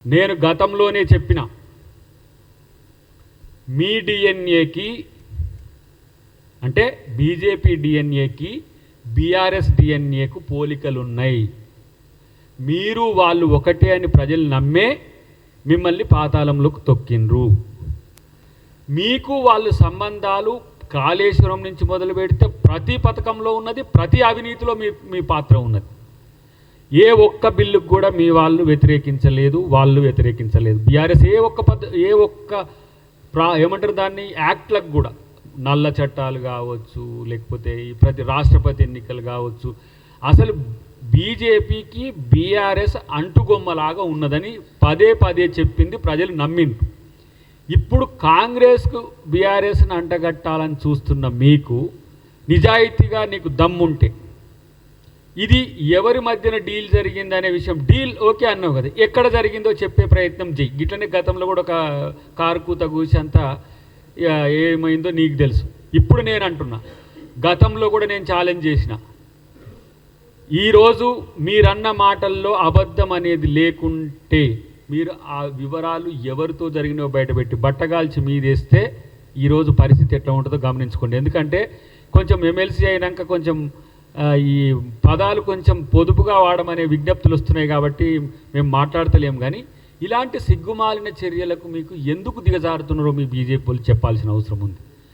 నేను గతంలోనే చెప్పిన మీ డిఎన్ఏకి అంటే బీజేపీ డిఎన్ఏకి బీఆర్ఎస్ డిఎన్ఏకు పోలికలు ఉన్నాయి. మీరు వాళ్ళు ఒకటే అని ప్రజలు నమ్మే మిమ్మల్ని పాతాళంలోకి తొక్కిండ్రు. మీకు వాళ్ళు సంబంధాలు కాళేశ్వరం నుంచి మొదలు పెడితే ప్రతి పథకంలో ఉన్నది, ప్రతి అవినీతిలో మీ పాత్ర ఉన్నది. ఏ ఒక్క బిల్లుకు కూడా మీ వాళ్ళు వ్యతిరేకించలేదు, వాళ్ళు వ్యతిరేకించలేదు. బీఆర్ఎస్ ఏ ఒక్క ఏమంటారు దాన్ని యాక్ట్లకు కూడా, నల్ల చట్టాలు కావచ్చు, లేకపోతే ప్రతి రాష్ట్రపతి ఎన్నికలు కావచ్చు, అసలు బీజేపీకి బీఆర్ఎస్ అంటుగొమ్మలాగా ఉన్నదని పదే పదే చెప్పింది, ప్రజలు నమ్మిండ్రు. ఇప్పుడు కాంగ్రెస్కు బీఆర్ఎస్ని అంటగట్టాలని చూస్తున్న మీకు నిజాయితీగా నీకు దమ్ముంటే ఇది ఎవరి మధ్యన డీల్ జరిగిందనే విషయం, డీల్ ఓకే అన్నావు కదా, ఎక్కడ జరిగిందో చెప్పే ప్రయత్నం చెయ్యి. ఇట్లనే గతంలో కూడా ఒక కారు కూత కూసి అంతా ఏమైందో నీకు తెలుసు. ఇప్పుడు నేను అంటున్నా, గతంలో కూడా నేను ఛాలెంజ్ చేసిన, ఈరోజు మీరన్న మాటల్లో అబద్ధం అనేది లేకుంటే మీరు ఆ వివరాలు ఎవరితో జరిగినో బయటపెట్టి బట్టగాల్చి మీదేస్తే ఈరోజు పరిస్థితి ఎట్లా ఉంటుందో గమనించుకోండి. ఎందుకంటే కొంచెం ఎమ్మెల్సీ అయినాక కొంచెం ఈ పదాలు కొంచెం పొదుపుగా వాడమనే విజ్ఞప్తులు వస్తున్నాయి కాబట్టి మేము మాట్లాడతలేము. కానీ ఇలాంటి సిగ్గుమాలిన చర్యలకు మీకు ఎందుకు దిగజారుతున్నారో మీ బీజేపీ వాళ్ళు చెప్పాల్సిన అవసరం ఉంది.